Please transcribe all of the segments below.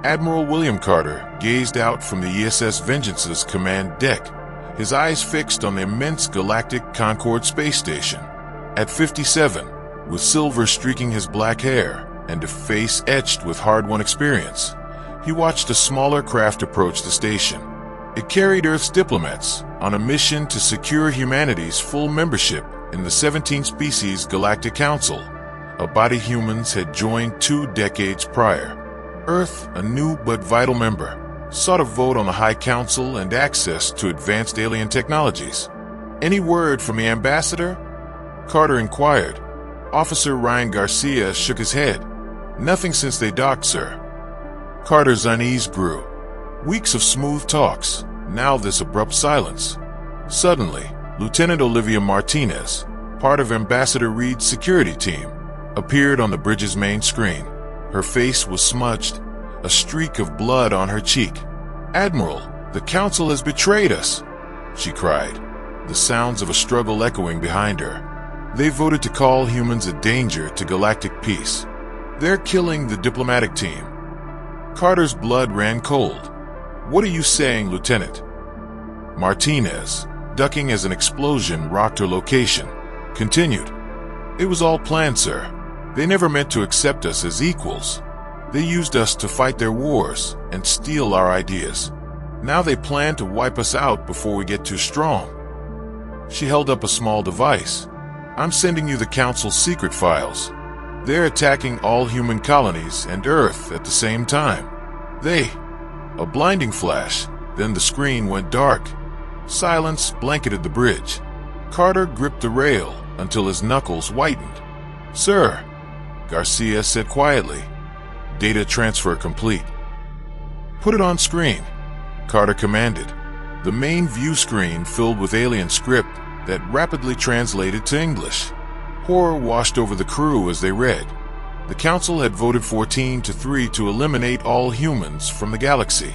Admiral William Carter gazed out from the ESS Vengeance's command deck, his eyes fixed on the immense Galactic Concorde space station. At 57, with silver streaking his black hair and a face etched with hard-won experience, he watched a smaller craft approach the station. It carried Earth's diplomats on a mission to secure humanity's full membership in the 17-species Galactic Council, a body humans had joined 2 decades prior. Earth, a new but vital member, sought a vote on the High Council and access to advanced alien technologies. "Any word from the ambassador?" Carter inquired. Officer Ryan Garcia shook his head. "Nothing since they docked, sir." Carter's unease grew. Weeks of smooth talks, now this abrupt silence. Suddenly, Lieutenant Olivia Martinez, part of Ambassador Reed's security team, appeared on the bridge's main screen. Her face was smudged, a streak of blood on her cheek. "Admiral, the Council has betrayed us," she cried, the sounds of a struggle echoing behind her. "They voted to call humans a danger to galactic peace. They're killing the diplomatic team." Carter's blood ran cold. "What are you saying, Lieutenant?" Martinez, ducking as an explosion rocked her location, continued. "It was all planned, sir. They never meant to accept us as equals. They used us to fight their wars and steal our ideas. Now they plan to wipe us out before we get too strong." She held up a small device. "I'm sending you the Council's secret files. They're attacking all human colonies and Earth at the same time. A blinding flash, then the screen went dark. Silence blanketed the bridge. Carter gripped the rail until his knuckles whitened. "Sir," Garcia said quietly, "data transfer complete." "Put it on screen," Carter commanded. The main view screen filled with alien script that rapidly translated to English. Horror washed over the crew as they read. The Council had voted 14-3 to eliminate all humans from the galaxy.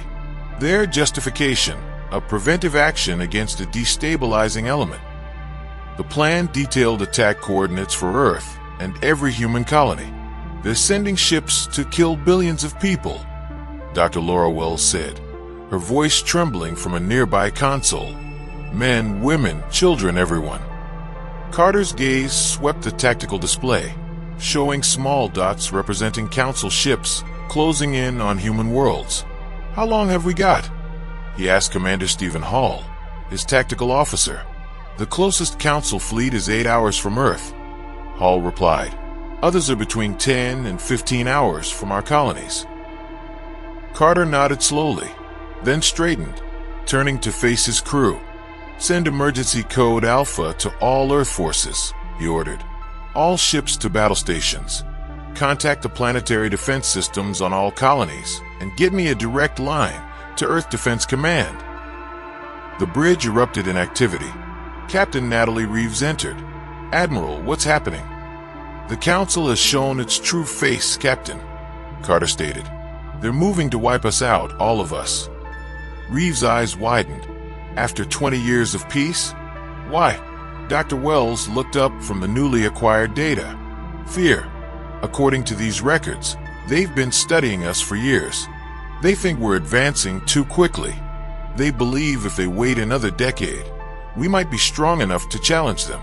Their justification, a preventive action against a destabilizing element. The plan detailed attack coordinates for Earth and every human colony. "They're sending ships to kill billions of people," Dr. Laura Wells said, her voice trembling from a nearby console. "Men, women, children, everyone." Carter's gaze swept the tactical display, showing small dots representing Council ships closing in on human worlds. "How long have we got?" he asked Commander Stephen Hall, his tactical officer. "The closest Council fleet is 8 hours from Earth," Hall replied. "Others are between 10 and 15 hours from our colonies." Carter nodded slowly, then straightened, turning to face his crew. "Send emergency code Alpha to all Earth forces," he ordered. "All ships to battle stations. Contact the planetary defense systems on all colonies and get me a direct line to Earth Defense Command." The bridge erupted in activity. Captain Natalie Reeves entered. "Admiral, what's happening?" "The Council has shown its true face, Captain," Carter stated. "They're moving to wipe us out, all of us." Reeves' eyes widened. "After 20 years of peace? Why?" Dr. Wells looked up from the newly acquired data. "Fear. According to these records, they've been studying us for years. They think we're advancing too quickly. They believe if they wait another decade, we might be strong enough to challenge them.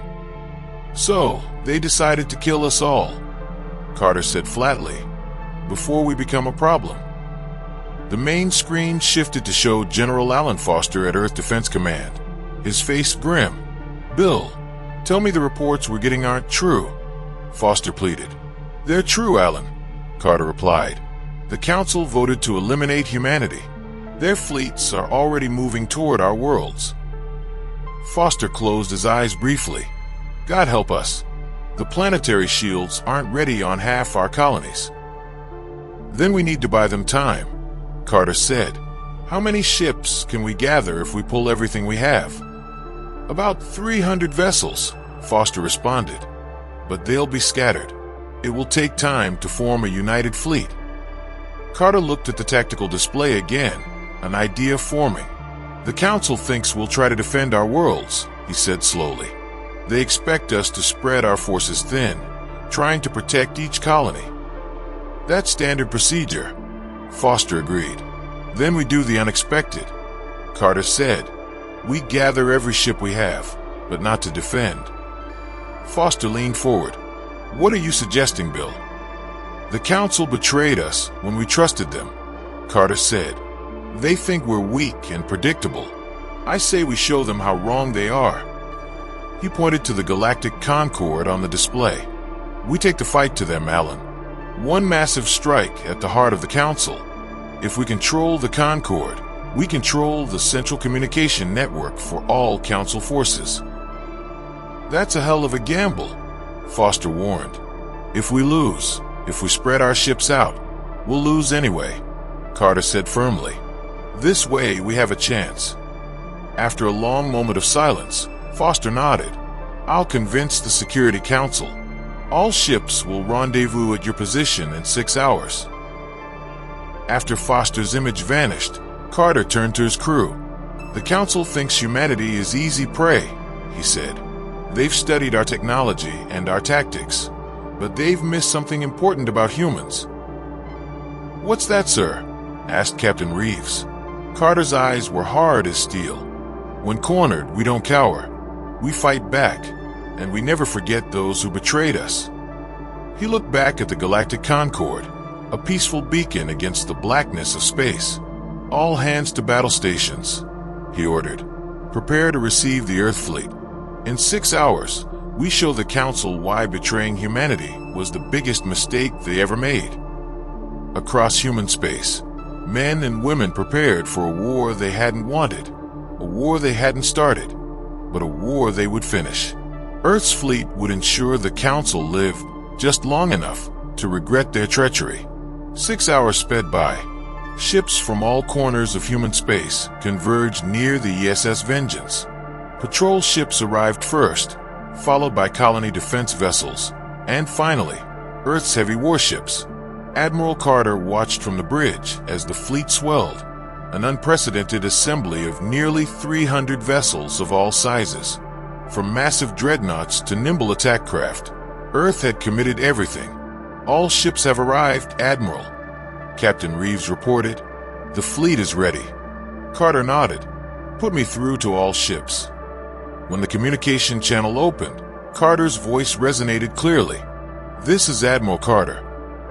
So, they decided to kill us all," Carter said flatly, "before we become a problem." The main screen shifted to show General Alan Foster at Earth Defense Command, his face grim. "Bill, tell me the reports we're getting aren't true," Foster pleaded. "They're true, Alan," Carter replied. "The Council voted to eliminate humanity. Their fleets are already moving toward our worlds." Foster closed his eyes briefly. "God help us. The planetary shields aren't ready on half our colonies." "Then we need to buy them time," Carter said. "How many ships can we gather if we pull everything we have?" "About 300 vessels," Foster responded. "But they'll be scattered. It will take time to form a united fleet." Carter looked at the tactical display again, an idea forming. "The Council thinks we'll try to defend our worlds," he said slowly. "They expect us to spread our forces thin, trying to protect each colony." "That's standard procedure," Foster agreed. Then we do the unexpected. Carter said, we gather every ship we have, but not to defend. Foster leaned forward. What are you suggesting, Bill? The Council betrayed us when we trusted them, Carter said. They think we're weak and predictable. I say we show them how wrong they are. He pointed to the Galactic Concord on the display. We take the fight to them, Alan. One massive strike at the heart of the Council. If we control the Concord, we control the central communication network for all Council forces. That's a hell of a gamble, Foster warned. If we lose, if we spread our ships out, we'll lose anyway, Carter said firmly. This way we have a chance. After a long moment of silence, Foster nodded. I'll convince the Security Council. All ships will rendezvous at your position in 6 hours. After Foster's image vanished, Carter turned to his crew. The Council thinks humanity is easy prey, he said. They've studied our technology and our tactics, but they've missed something important about humans. What's that, sir? Asked Captain Reeves. Carter's eyes were hard as steel. When cornered, we don't cower. We fight back, and we never forget those who betrayed us. He looked back at the Galactic Concord, a peaceful beacon against the blackness of space. All hands to battle stations, he ordered. Prepare to receive the Earth fleet. In 6 hours, we show the Council why betraying humanity was the biggest mistake they ever made. Across human space, men and women prepared for a war they hadn't wanted, a war they hadn't started, but a war they would finish. Earth's fleet would ensure the Council lived just long enough to regret their treachery. 6 hours sped by. Ships from all corners of human space converged near the ESS Vengeance. Patrol ships arrived first, followed by colony defense vessels, and finally, Earth's heavy warships. Admiral Carter watched from the bridge as the fleet swelled, an unprecedented assembly of nearly 300 vessels of all sizes. From massive dreadnoughts to nimble attack craft, Earth had committed everything. All ships have arrived, Admiral, Captain Reeves reported. The fleet is ready. Carter nodded. Put me through to all ships. When the communication channel opened, Carter's voice resonated clearly. This is Admiral Carter.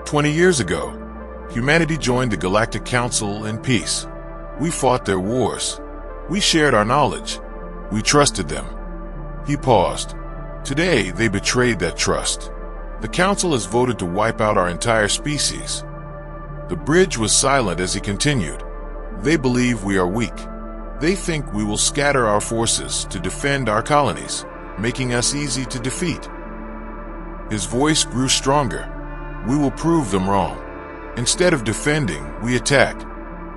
20 years ago, humanity joined the Galactic Council in peace. We fought their wars. We shared our knowledge. We trusted them. He paused. Today, they betrayed that trust. The Council has voted to wipe out our entire species. The bridge was silent as he continued. They believe we are weak. They think we will scatter our forces to defend our colonies, making us easy to defeat. His voice grew stronger. We will prove them wrong. Instead of defending, we attack.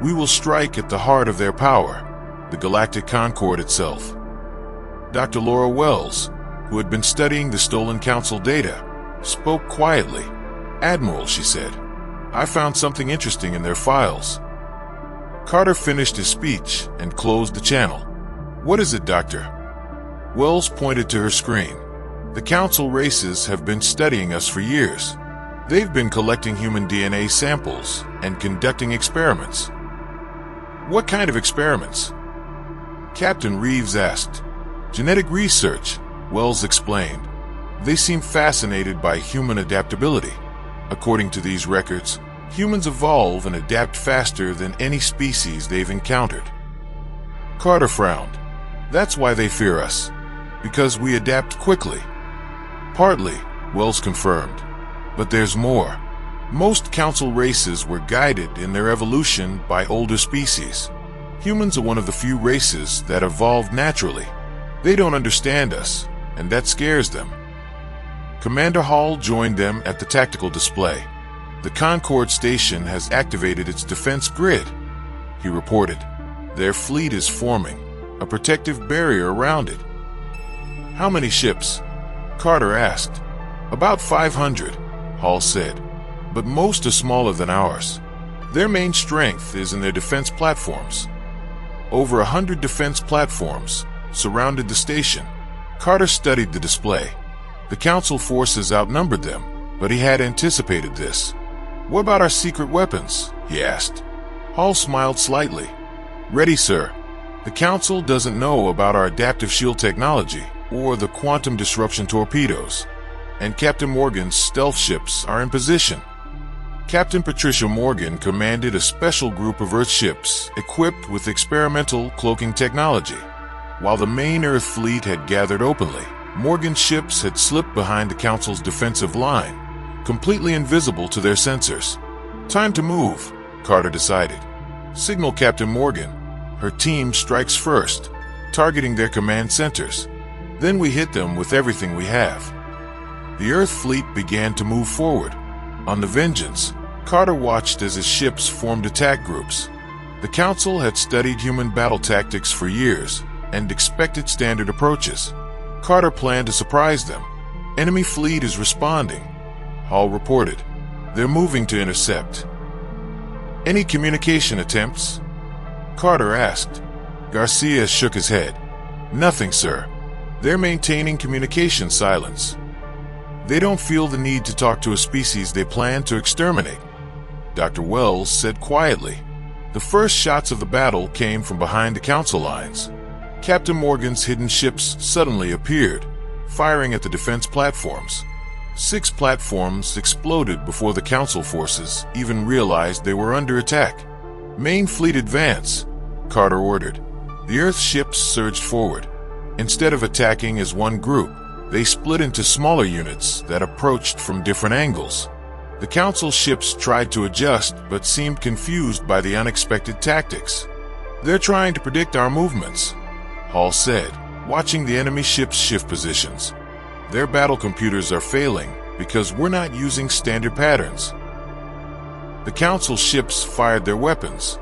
We will strike at the heart of their power, the Galactic Concord itself. Dr. Laura Wells, who had been studying the stolen Council data, spoke quietly. Admiral, she said, I found something interesting in their files. Carter finished his speech and closed the channel. What is it, Doctor? Wells pointed to her screen. The Council races have been studying us for years. They've been collecting human DNA samples and conducting experiments. What kind of experiments? Captain Reeves asked. Genetic research, Wells explained. They seem fascinated by human adaptability. According to these records, humans evolve and adapt faster than any species they've encountered. Carter frowned. That's why they fear us, because we adapt quickly. Partly, Wells confirmed. But there's more. Most Council races were guided in their evolution by older species. Humans are one of the few races that evolved naturally. They don't understand us, and that scares them. Commander Hall joined them at the tactical display. The Concord station has activated its defense grid, he reported. Their fleet is forming, a protective barrier around it. How many ships? Carter asked. About 500, Hall said, but most are smaller than ours. Their main strength is in their defense platforms. Over 100 defense platforms surrounded the station. Carter studied the display. The Council forces outnumbered them, but he had anticipated this. "What about our secret weapons?" he asked. Hall smiled slightly. "Ready, sir. The Council doesn't know about our adaptive shield technology or the quantum disruption torpedoes, and Captain Morgan's stealth ships are in position." Captain Patricia Morgan commanded a special group of Earth ships equipped with experimental cloaking technology. While the main Earth fleet had gathered openly, Morgan's ships had slipped behind the Council's defensive line, completely invisible to their sensors. "Time to move," Carter decided. "Signal Captain Morgan. Her team strikes first, targeting their command centers. Then we hit them with everything we have." The Earth fleet began to move forward. On the Vengeance, Carter watched as his ships formed attack groups. The Council had studied human battle tactics for years and expected standard approaches. Carter planned to surprise them. "Enemy fleet is responding," Hall reported. "They're moving to intercept." "Any communication attempts?" Carter asked. Garcia shook his head. "Nothing, sir. They're maintaining communication silence. They don't feel the need to talk to a species they plan to exterminate," Dr. Wells said quietly. The first shots of the battle came from behind the Council lines. Captain Morgan's hidden ships suddenly appeared, firing at the defense platforms. 6 platforms exploded before the Council forces even realized they were under attack. "Main fleet advance," Carter ordered. The Earth ships surged forward. Instead of attacking as one group, they split into smaller units that approached from different angles. The Council ships tried to adjust but seemed confused by the unexpected tactics. "They're trying to predict our movements," Hall said, watching the enemy ships shift positions. "Their battle computers are failing because we're not using standard patterns." The Council ships fired their weapons.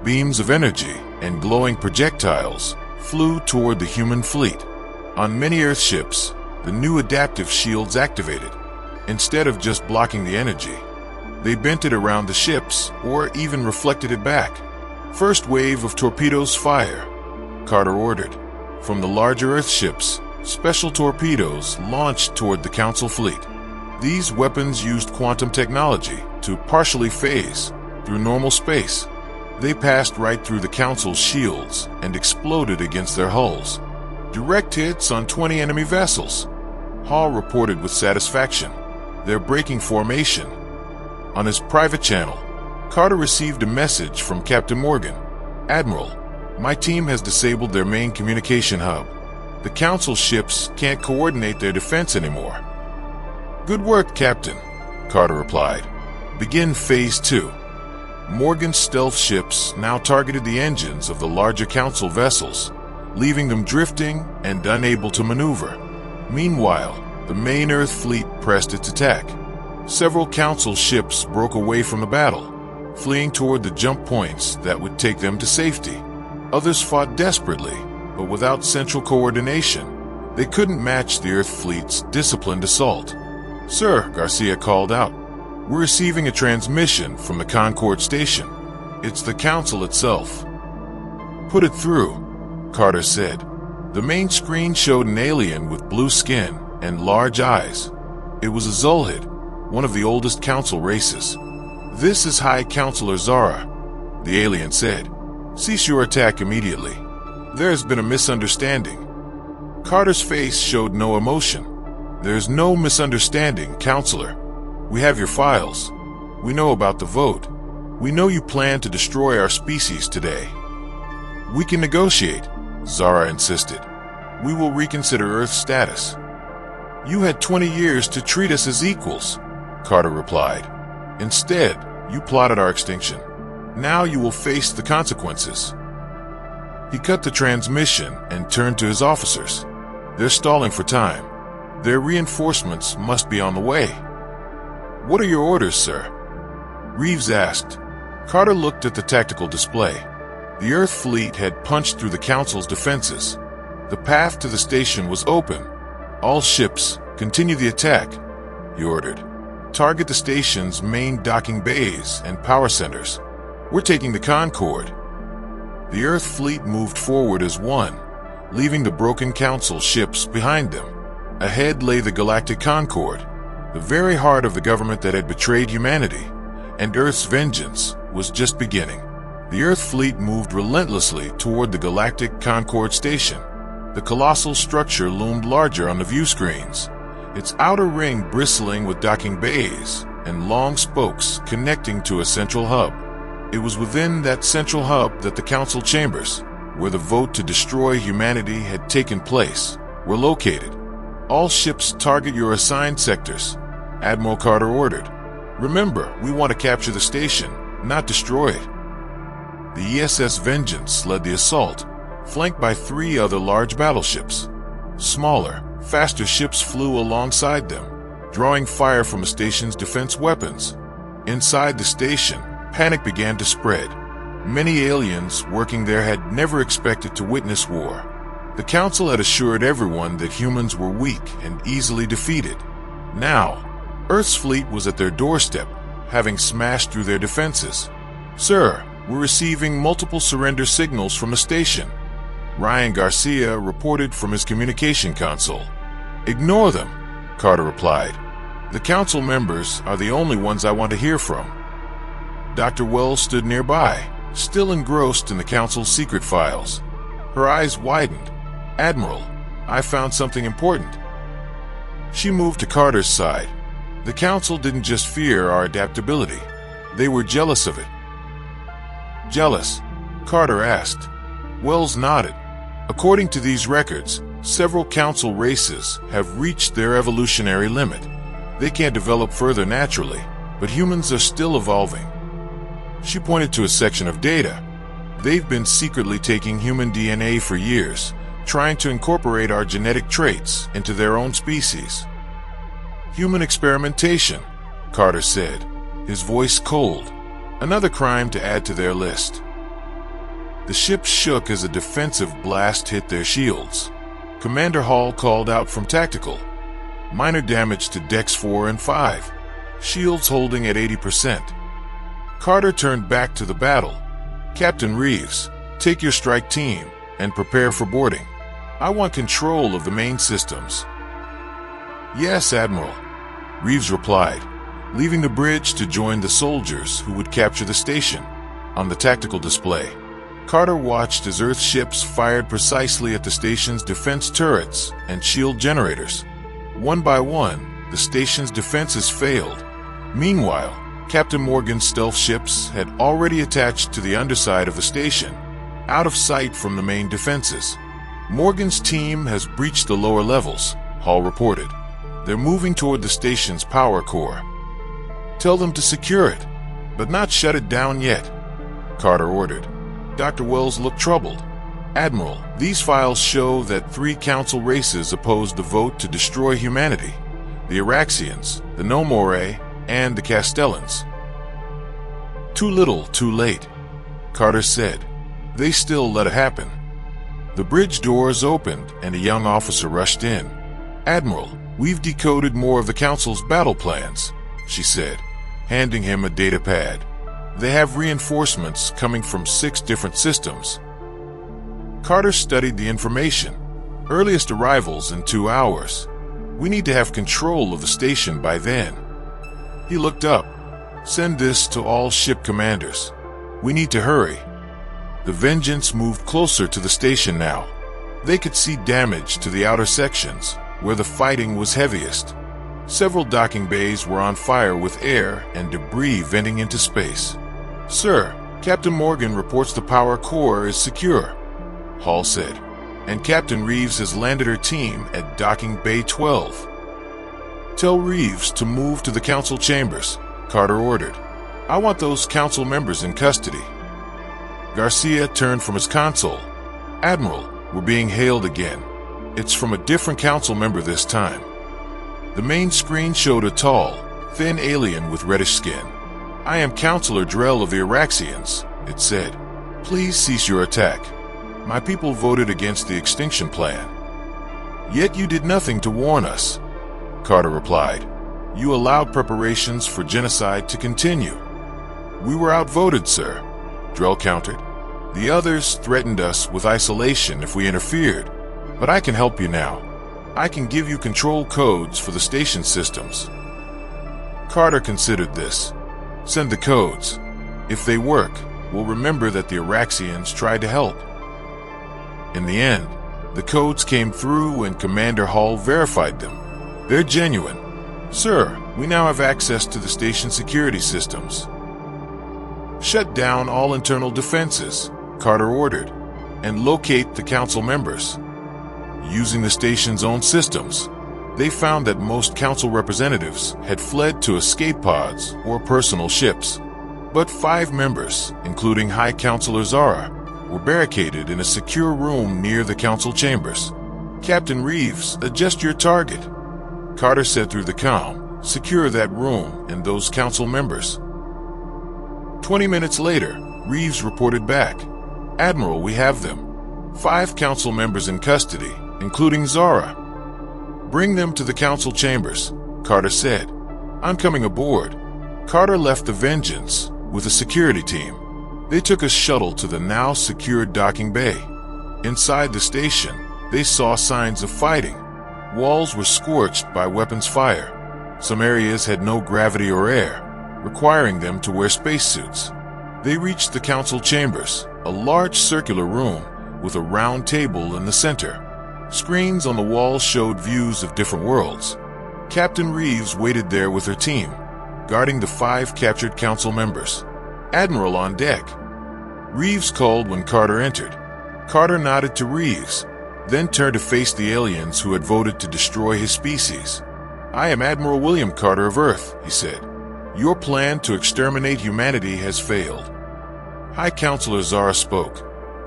Beams of energy and glowing projectiles flew toward the human fleet. On many Earth ships, the new adaptive shields activated. Instead of just blocking the energy, they bent it around the ships or even reflected it back. "First wave of torpedoes fire," Carter ordered. From the larger Earth ships, special torpedoes launched toward the Council fleet. These weapons used quantum technology to partially phase through normal space. They passed right through the Council's shields and exploded against their hulls. "Direct hits on 20 enemy vessels," Hall reported with satisfaction. "They're breaking formation." On his private channel, Carter received a message from Captain Morgan. "Admiral, my team has disabled their main communication hub. The Council ships can't coordinate their defense anymore." "Good work, Captain," Carter replied. "Begin Phase 2. Morgan's stealth ships now targeted the engines of the larger Council vessels, leaving them drifting and unable to maneuver. Meanwhile, the main Earth fleet pressed its attack. Several Council ships broke away from the battle, fleeing toward the jump points that would take them to safety. Others fought desperately, but without central coordination, they couldn't match the Earth fleet's disciplined assault. "Sir," Garcia called out, "we're receiving a transmission from the Concord station. It's the Council itself." "Put it through," Carter said. The main screen showed an alien with blue skin and large eyes. It was a Zulhid, one of the oldest Council races. "This is High Counselor Zara," the alien said. "Cease your attack immediately. There has been a misunderstanding." Carter's face showed no emotion. "There's no misunderstanding, Counselor. We have your files. We know about the vote. We know you plan to destroy our species today." "We can negotiate," Zara insisted. "We will reconsider Earth's status." "You had 20 years to treat us as equals," Carter replied. "Instead, you plotted our extinction. Now you will face the consequences." He cut the transmission and turned to his officers. "They're stalling for time. Their reinforcements must be on the way." "What are your orders, sir?" Reeves asked. Carter looked at the tactical display. The Earth fleet had punched through the Council's defenses. The path to the station was open. "All ships, continue the attack," he ordered. "Target the station's main docking bays and power centers. We're taking the Concord." The Earth fleet moved forward as one, leaving the broken Council ships behind them. Ahead lay the Galactic Concord, the very heart of the government that had betrayed humanity and Earth's vengeance was just beginning. The Earth fleet moved relentlessly toward the Galactic Concord station. The colossal structure loomed larger on the view screens, its outer ring bristling with docking bays and long spokes connecting to a central hub. It was within that central hub that the council chambers, where the vote to destroy humanity had taken place, were located. All ships target your assigned sectors, Admiral Carter ordered. Remember, we want to capture the station, not destroy it. The ESS Vengeance led the assault, flanked by 3 other large battleships. Smaller, faster ships flew alongside them, drawing fire from the station's defense weapons. Inside the station, panic began to spread. Many aliens working there had never expected to witness war. The Council had assured everyone that humans were weak and easily defeated. Now, Earth's fleet was at their doorstep, having smashed through their defenses. "Sir, we're receiving multiple surrender signals from the station," Ryan Garcia reported from his communication console. "Ignore them," Carter replied. "The Council members are the only ones I want to hear from." Dr. Wells stood nearby, still engrossed in the Council's secret files. Her eyes widened. "Admiral, I found something important." She moved to Carter's side. The Council didn't just fear our adaptability. They were jealous of it. "Jealous?" Carter asked. Wells nodded. "According to these records, several Council races have reached their evolutionary limit. They can't develop further naturally, but humans are still evolving." She pointed to a section of data. "They've been secretly taking human DNA for years, trying to incorporate our genetic traits into their own species." "Human experimentation," Carter said, his voice cold. "Another crime to add to their list." The ship shook as a defensive blast hit their shields. Commander Hall called out from tactical. "Minor damage to decks 4 and 5. Shields holding at 80%. Carter turned back to the battle. "Captain Reeves, take your strike team and prepare for boarding. I want control of the main systems." "Yes, Admiral," Reeves replied, leaving the bridge to join the soldiers who would capture the station. On the tactical display, Carter watched as Earth ships fired precisely at the station's defense turrets and shield generators. One by one, the station's defenses failed. Meanwhile, Captain Morgan's stealth ships had already attached to the underside of the station, out of sight from the main defenses. "Morgan's team has breached the lower levels," Hall reported. "They're moving toward the station's power core." "Tell them to secure it, but not shut it down yet," Carter ordered. Dr. Wells looked troubled. "Admiral, these files show that 3 Council races opposed the vote to destroy humanity: the Araxians, the Nomore, and the Castellans." "Too little, too late," Carter said. "They still let it happen." The bridge doors opened and a young officer rushed in. "Admiral, we've decoded more of the Council's battle plans," she said, handing him a data pad. "They have reinforcements coming from 6 different systems." Carter studied the information. "Earliest arrivals in 2 hours. We need to have control of the station by then." He looked up. "Send this to all ship commanders. We need to hurry." The Vengeance moved closer to the station now. They could see damage to the outer sections, where the fighting was heaviest. Several docking bays were on fire with air and debris venting into space. "Sir, Captain Morgan reports the power core is secure," Hall said, "and Captain Reeves has landed her team at docking bay 12. "Tell Reeves to move to the Council chambers," Carter ordered. "I want those Council members in custody." Garcia turned from his console. "Admiral, we're being hailed again. It's from a different Council member this time." The main screen showed a tall, thin alien with reddish skin. "I am Counselor Drell of the Araxians," it said. "Please cease your attack. My people voted against the extinction plan." "Yet you did nothing to warn us," Carter replied. "You allowed preparations for genocide to continue." "We were outvoted, sir," Drell countered. "The others threatened us with isolation if we interfered. But I can help you now. I can give you control codes for the station systems." Carter considered this. Send the codes. If they work, we'll remember that the Araxians tried to help. In the end, the codes came through and Commander Hall verified them. They're genuine. Sir, we now have access to the station security systems. Shut down all internal defenses, Carter ordered, and locate the council members. Using the station's own systems, they found that most council representatives had fled to escape pods or personal ships. But 5 members, including High Counselor Zara, were barricaded in a secure room near the council chambers. Captain Reeves, adjust your target, Carter said through the comm. Secure that room and those council members. 20 minutes later, Reeves reported back. Admiral, we have them. 5 council members in custody, including Zara. Bring them to the council chambers, Carter said. I'm coming aboard. Carter left the Vengeance with a security team. They took a shuttle to the now secured docking bay. Inside the station, they saw signs of fighting. Walls were scorched by weapons fire. Some areas had no gravity or air, requiring them to wear spacesuits. They reached the council chambers, a large circular room with a round table in the center. Screens on the walls showed views of different worlds. Captain Reeves waited there with her team, guarding the 5 captured council members. Admiral on deck. Reeves called when Carter entered. Carter nodded to Reeves, then turned to face the aliens who had voted to destroy his species. I am Admiral William Carter of Earth, he said. Your plan to exterminate humanity has failed. High Counselor Zara spoke,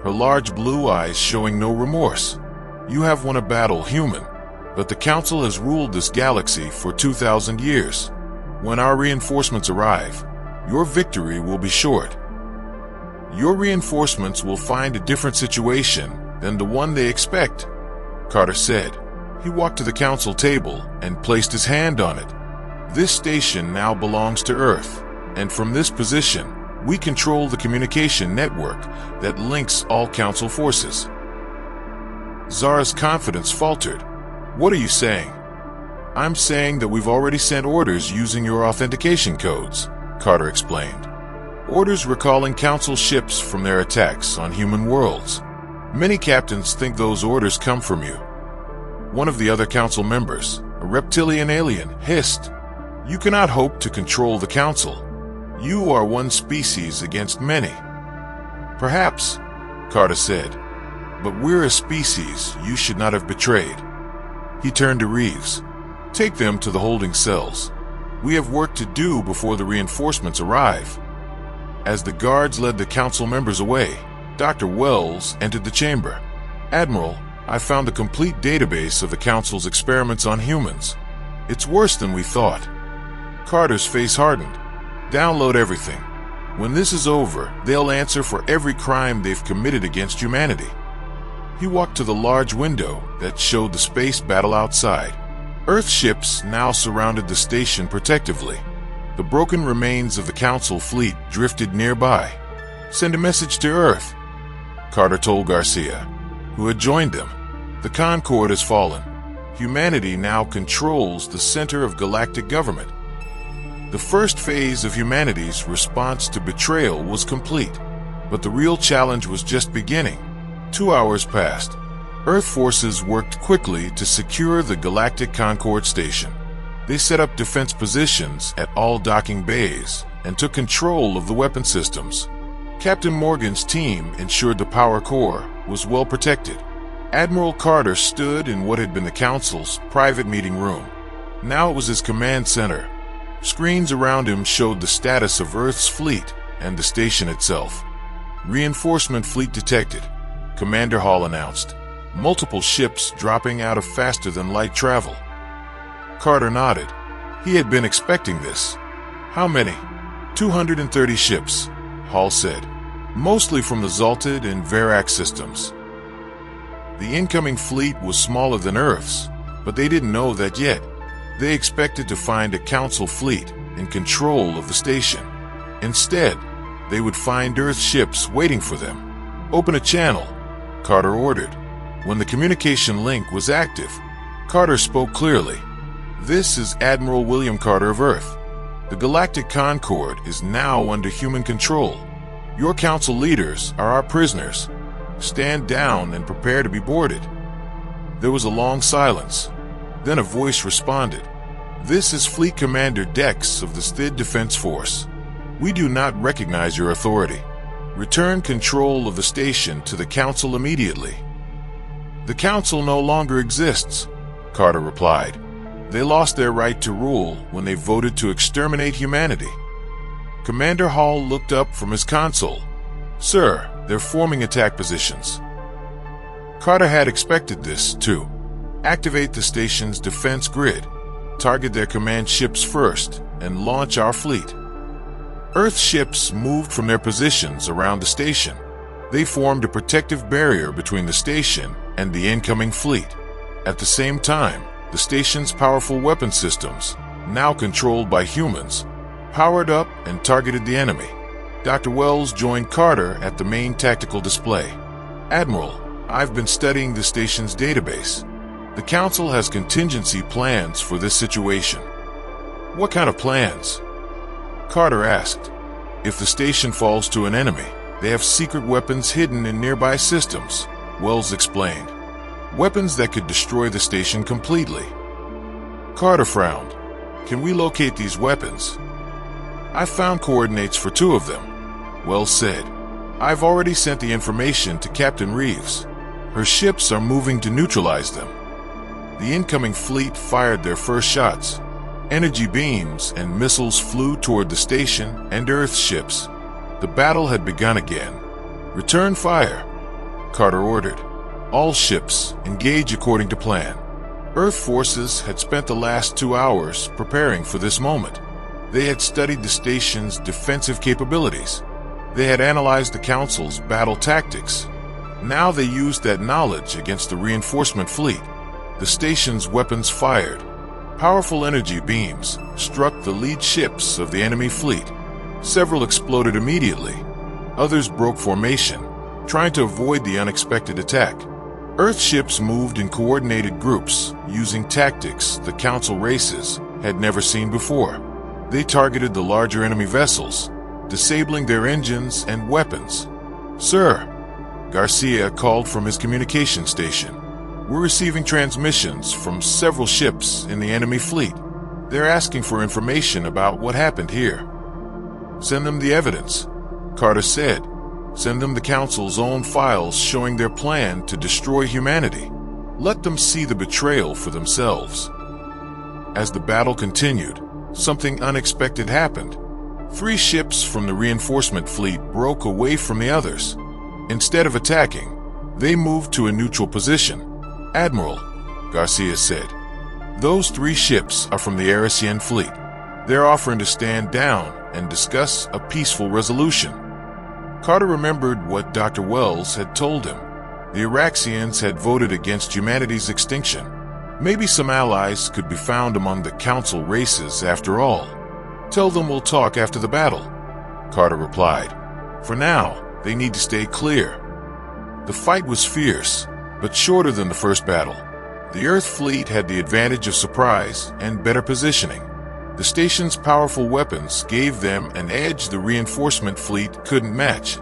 her large blue eyes showing no remorse. You have won a battle, human, but the Council has ruled this galaxy for 2,000 years. When our reinforcements arrive, your victory will be short. Your reinforcements will find a different situation than the one they expect, Carter said. He walked to the council table and placed his hand on it. This station now belongs to Earth, and from this position, we control the communication network that links all council forces. Zara's confidence faltered. What are you saying? I'm saying that we've already sent orders using your authentication codes, Carter explained. Orders recalling council ships from their attacks on human worlds. Many captains think those orders come from you. One of the other council members, a reptilian alien, hissed. You cannot hope to control the council. You are one species against many. Perhaps, Carter said, but we're a species you should not have betrayed. He turned to Reeves. Take them to the holding cells. We have work to do before the reinforcements arrive. As the guards led the council members away, Dr. Wells entered the chamber. Admiral, I found a complete database of the council's experiments on humans. It's worse than we thought. Carter's face hardened. Download everything. When this is over, they'll answer for every crime they've committed against humanity. He walked to the large window that showed the space battle outside. Earth ships now surrounded the station protectively. The broken remains of the Council fleet drifted nearby. Send a message to Earth, Carter told Garcia, who had joined them. The Concord has fallen. Humanity now controls the center of galactic government. The first phase of humanity's response to betrayal was complete, but the real challenge was just beginning. 2 hours passed. Earth forces worked quickly to secure the Galactic Concord station. They set up defense positions at all docking bays and took control of the weapon systems. Captain Morgan's team ensured the power core was well protected. Admiral Carter stood in what had been the Council's private meeting room. Now it was his command center. Screens around him showed the status of Earth's fleet and the station itself. Reinforcement fleet detected, Commander Hall announced. Multiple ships dropping out of faster-than-light travel. Carter nodded. He had been expecting this. How many? 230 ships, Hall said. Mostly from the Zaltid and Verac systems. The incoming fleet was smaller than Earth's, but they didn't know that yet. They expected to find a Council fleet in control of the station. Instead, they would find Earth ships waiting for them. Open a channel, Carter ordered. When the communication link was active, Carter spoke clearly. This is Admiral William Carter of Earth. The Galactic Concord is now under human control. Your council leaders are our prisoners. Stand down and prepare to be boarded." There was a long silence. Then a voice responded. "This is Fleet Commander Dex of the STID Defense Force. We do not recognize your authority. Return control of the station to the Council immediately." "The Council no longer exists," Carter replied. "They lost their right to rule when they voted to exterminate humanity." Commander Hall looked up from his console. "Sir, they're forming attack positions." Carter had expected this, too. Activate the station's defense grid, target their command ships first, and launch our fleet. Earth ships moved from their positions around the station. They formed a protective barrier between the station and the incoming fleet. At the same time, the station's powerful weapon systems, now controlled by humans, powered up and targeted the enemy. Dr. Wells joined Carter at the main tactical display. "Admiral, I've been studying the station's database. The Council has contingency plans for this situation." "What kind of plans?" Carter asked. "If the station falls to an enemy, they have secret weapons hidden in nearby systems," Wells explained. "Weapons that could destroy the station completely." Carter frowned. "Can we locate these weapons?" "I found coordinates for 2 of them," Wells said. "I've already sent the information to Captain Reeves. Her ships are moving to neutralize them." The incoming fleet fired their first shots. Energy beams and missiles flew toward the station and Earth ships. The battle had begun again. "Return fire," Carter ordered. "All ships, engage according to plan." Earth forces had spent the last 2 hours preparing for this moment. They had studied the station's defensive capabilities. They had analyzed the Council's battle tactics. Now they used that knowledge against the reinforcement fleet. The station's weapons fired. Powerful energy beams struck the lead ships of the enemy fleet. Several exploded immediately. Others broke formation, trying to avoid the unexpected attack. Earth ships moved in coordinated groups, using tactics the Council races had never seen before. They targeted the larger enemy vessels, disabling their engines and weapons. "Sir," Garcia called from his communication station. "We're receiving transmissions from several ships in the enemy fleet. They're asking for information about what happened here." "Send them the evidence," Carter said. "Send them the Council's own files showing their plan to destroy humanity. Let them see the betrayal for themselves." As the battle continued, something unexpected happened. 3 ships from the reinforcement fleet broke away from the others. Instead of attacking, they moved to a neutral position. "Admiral," Garcia said, "those 3 ships are from the Arisian fleet. They're offering to stand down and discuss a peaceful resolution." Carter remembered what Dr. Wells had told him. The Araxians had voted against humanity's extinction. Maybe some allies could be found among the Council races after all. "Tell them we'll talk after the battle," Carter replied. "For now, they need to stay clear." The fight was fierce, but shorter than the first battle. The Earth fleet had the advantage of surprise and better positioning. The station's powerful weapons gave them an edge the reinforcement fleet couldn't match.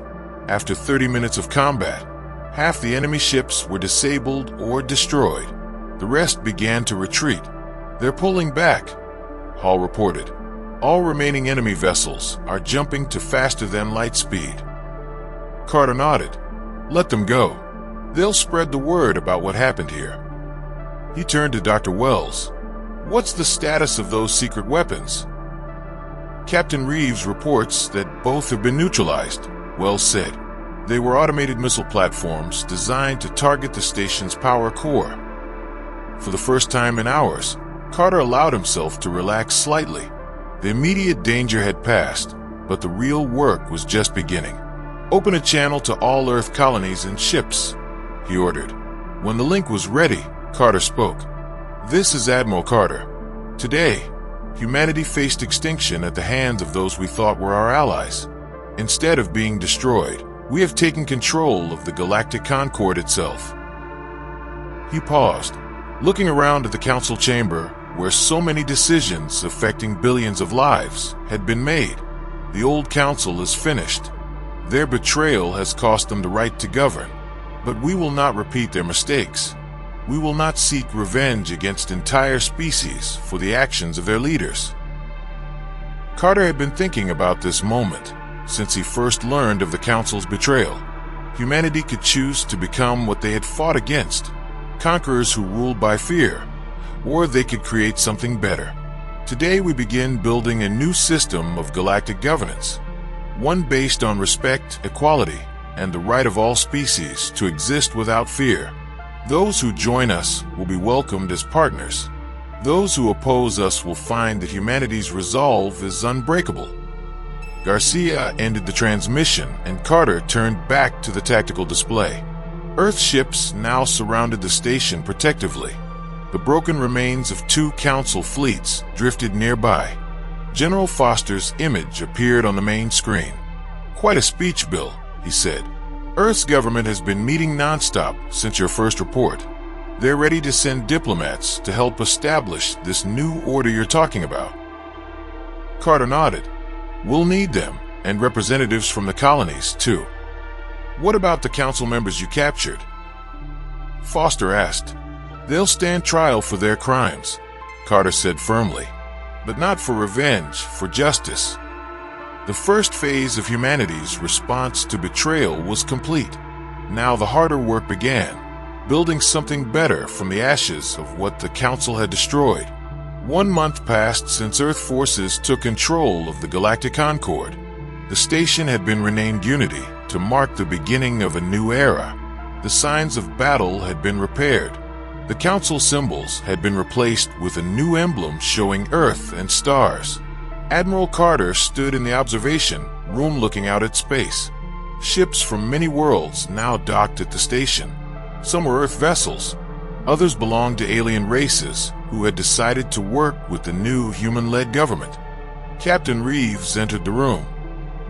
After 30 minutes of combat, half the enemy ships were disabled or destroyed. The rest began to retreat. "They're pulling back," Hall reported. "All remaining enemy vessels are jumping to faster than light speed." Carter nodded. "Let them go. They'll spread the word about what happened here." He turned to Dr. Wells. "What's the status of those secret weapons?" "Captain Reeves reports that both have been neutralized," Wells said. "They were automated missile platforms designed to target the station's power core." For the first time in hours, Carter allowed himself to relax slightly. The immediate danger had passed, but the real work was just beginning. "Open a channel to all Earth colonies and ships," he ordered. When the link was ready, Carter spoke. "This is Admiral Carter. Today, humanity faced extinction at the hands of those we thought were our allies. Instead of being destroyed, we have taken control of the Galactic Concord itself." He paused. Looking around at the council chamber, where so many decisions affecting billions of lives had been made. The old council is finished. Their betrayal has cost them the right to govern. But we will not repeat their mistakes. We will not seek revenge against entire species for the actions of their leaders. Carter had been thinking about this moment since he first learned of the Council's betrayal. Humanity could choose to become what they had fought against, conquerors who ruled by fear, or they could create something better. Today we begin building a new system of galactic governance, one based on respect, equality, and the right of all species to exist without fear. Those who join us will be welcomed as partners. Those who oppose us will find that humanity's resolve is unbreakable. Garcia ended the transmission, and Carter turned back to the tactical display. Earth ships now surrounded the station protectively. The broken remains of 2 Council fleets drifted nearby. General Foster's image appeared on the main screen. "Quite a speech, Bill," he said. "Earth's government has been meeting nonstop since your first report. They're ready to send diplomats to help establish this new order you're talking about." Carter nodded. "We'll need them, and representatives from the colonies, too." "What about the council members you captured?" Foster asked. "They'll stand trial for their crimes," Carter said firmly. "But not for revenge, for justice." The first phase of humanity's response to betrayal was complete. Now the harder work began, building something better from the ashes of what the Council had destroyed. 1 month passed since Earth forces took control of the Galactic Concord. The station had been renamed Unity to mark the beginning of a new era. The signs of battle had been repaired. The Council symbols had been replaced with a new emblem showing Earth and stars. Admiral Carter stood in the observation room looking out at space. Ships from many worlds now docked at the station. Some were Earth vessels. Others belonged to alien races who had decided to work with the new human-led government. Captain Reeves entered the room.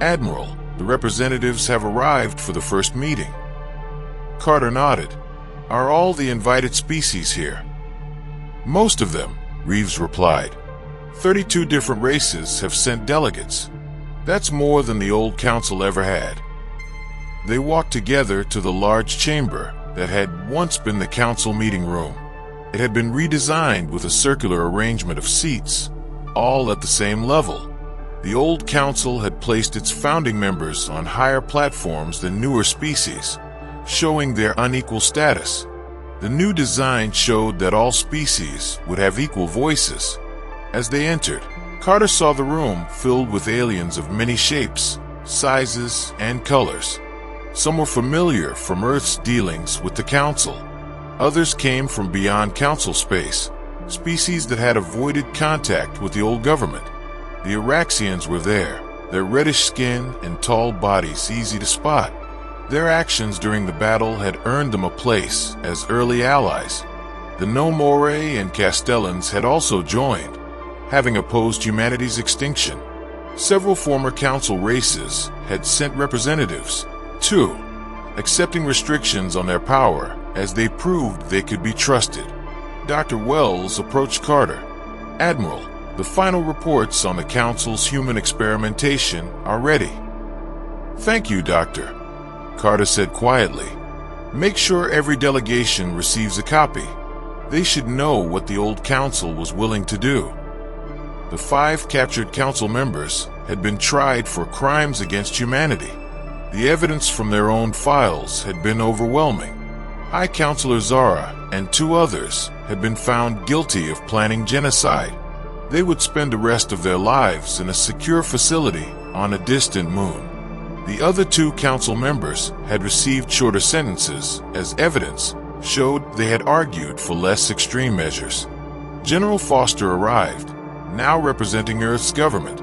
"Admiral, the representatives have arrived for the first meeting." Carter nodded. "Are all the invited species here?" "Most of them," Reeves replied. 32 different races have sent delegates. That's more than the old council ever had." They walked together to the large chamber that had once been the council meeting room. It had been redesigned with a circular arrangement of seats, all at the same level. The old council had placed its founding members on higher platforms than newer species, showing their unequal status. The new design showed that all species would have equal voices. As they entered, Carter saw the room filled with aliens of many shapes, sizes, and colors. Some were familiar from Earth's dealings with the Council. Others came from beyond Council space, species that had avoided contact with the old government. The Araxians were there, their reddish skin and tall bodies easy to spot. Their actions during the battle had earned them a place as early allies. The Nomore and Castellans had also joined, having opposed humanity's extinction. Several former Council races had sent representatives, too, accepting restrictions on their power as they proved they could be trusted. Dr. Wells approached Carter. "Admiral, the final reports on the Council's human experimentation are ready." "Thank you, Doctor," Carter said quietly. "Make sure every delegation receives a copy. They should know what the old Council was willing to do." The 5 captured Council members had been tried for crimes against humanity. The evidence from their own files had been overwhelming. High Counselor Zara and 2 others had been found guilty of planning genocide. They would spend the rest of their lives in a secure facility on a distant moon. The other 2 Council members had received shorter sentences as evidence showed they had argued for less extreme measures. General Foster arrived, now representing Earth's government.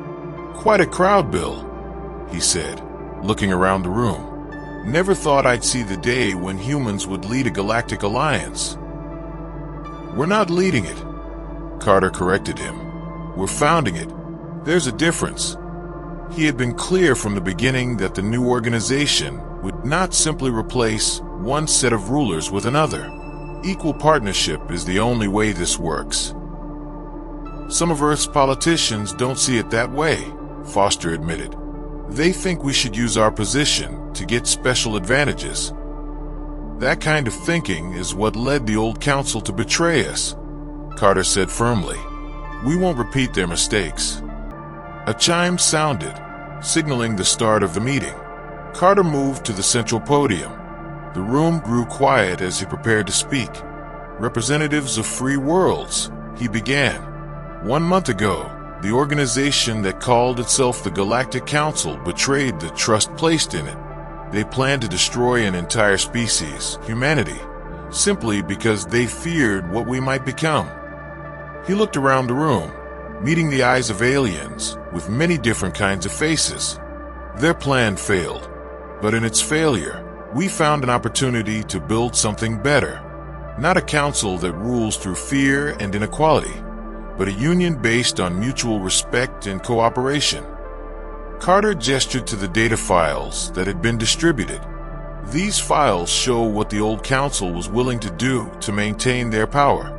"Quite a crowd, Bill," he said, looking around the room. "Never thought I'd see the day when humans would lead a galactic alliance." "We're not leading it," Carter corrected him. "We're founding it. There's a difference." He had been clear from the beginning that the new organization would not simply replace one set of rulers with another. Equal partnership is the only way this works. Some of Earth's politicians don't see it that way, Foster admitted. They think we should use our position to get special advantages. That kind of thinking is what led the old council to betray us, Carter said firmly. We won't repeat their mistakes. A chime sounded, signaling the start of the meeting. Carter moved to the central podium. The room grew quiet as he prepared to speak. Representatives of free worlds, he began. 1 month ago, the organization that called itself the Galactic Council betrayed the trust placed in it. They planned to destroy an entire species, humanity, simply because they feared what we might become. He looked around the room, meeting the eyes of aliens with many different kinds of faces. Their plan failed, but in its failure, we found an opportunity to build something better. Not a council that rules through fear and inequality, but a union based on mutual respect and cooperation. Carter gestured to the data files that had been distributed. These files show what the old council was willing to do to maintain their power.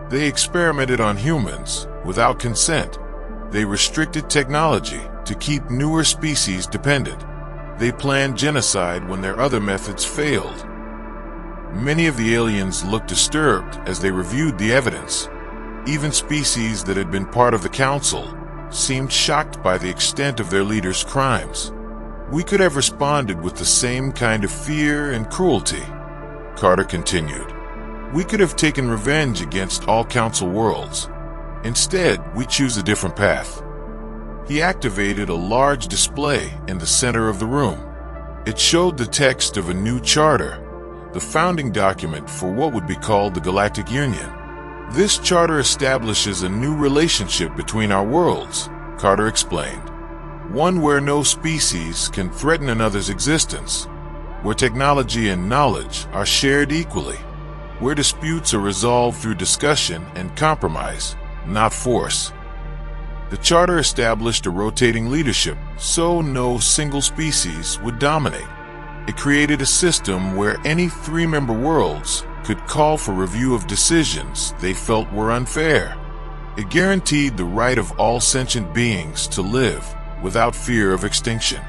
They experimented on humans without consent. They restricted technology to keep newer species dependent. They planned genocide when their other methods failed. Many of the aliens looked disturbed as they reviewed the evidence. Even species that had been part of the council seemed shocked by the extent of their leaders' crimes. We could have responded with the same kind of fear and cruelty, Carter continued. We could have taken revenge against all council worlds. Instead, we choose a different path. He activated a large display in the center of the room. It showed the text of a new charter, the founding document for what would be called the Galactic Union. This charter establishes a new relationship between our worlds, Carter explained. One where no species can threaten another's existence, where technology and knowledge are shared equally, where disputes are resolved through discussion and compromise, not force. The charter established a rotating leadership so no single species would dominate. It created a system where any 3-member worlds could call for review of decisions they felt were unfair. It guaranteed the right of all sentient beings to live without fear of extinction.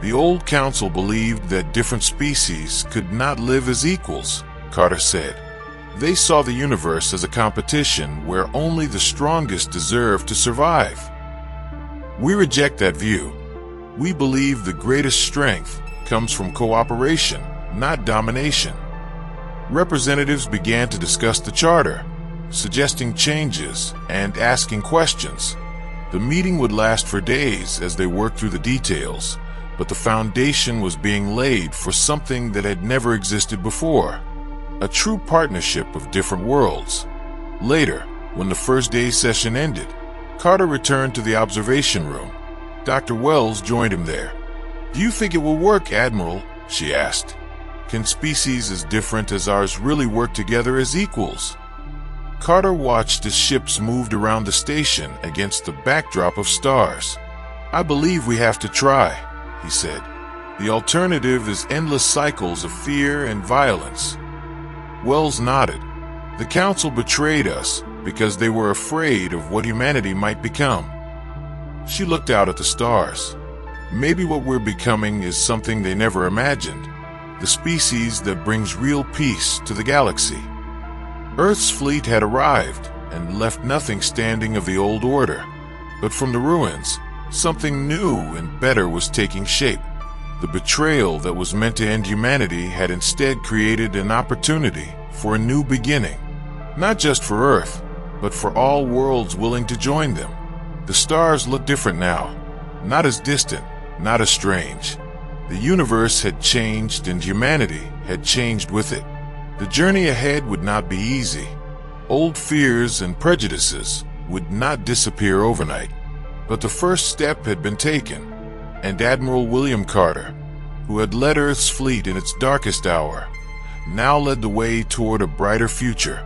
The old council believed that different species could not live as equals, Carter said. They saw the universe as a competition where only the strongest deserve to survive. We reject that view. We believe the greatest strength comes from cooperation, not domination. Representatives began to discuss the charter, suggesting changes and asking questions. The meeting would last for days as they worked through the details, but the foundation was being laid for something that had never existed before. A true partnership of different worlds. Later, when the first day's session ended, Carter returned to the observation room. Dr. Wells joined him there. "Do you think it will work, Admiral?" she asked. "Can species as different as ours really work together as equals?" Carter watched as ships moved around the station against the backdrop of stars. "I believe we have to try," he said. "The alternative is endless cycles of fear and violence." Wells nodded. "The Council betrayed us because they were afraid of what humanity might become." She looked out at the stars. "Maybe what we're becoming is something they never imagined, the species that brings real peace to the galaxy." Earth's fleet had arrived and left nothing standing of the old order. But from the ruins, something new and better was taking shape. The betrayal that was meant to end humanity had instead created an opportunity for a new beginning. Not just for Earth, but for all worlds willing to join them. The stars looked different now, not as distant, not as strange. The universe had changed and humanity had changed with it. The journey ahead would not be easy. Old fears and prejudices would not disappear overnight. But the first step had been taken, and Admiral William Carter, who had led Earth's fleet in its darkest hour, now led the way toward a brighter future.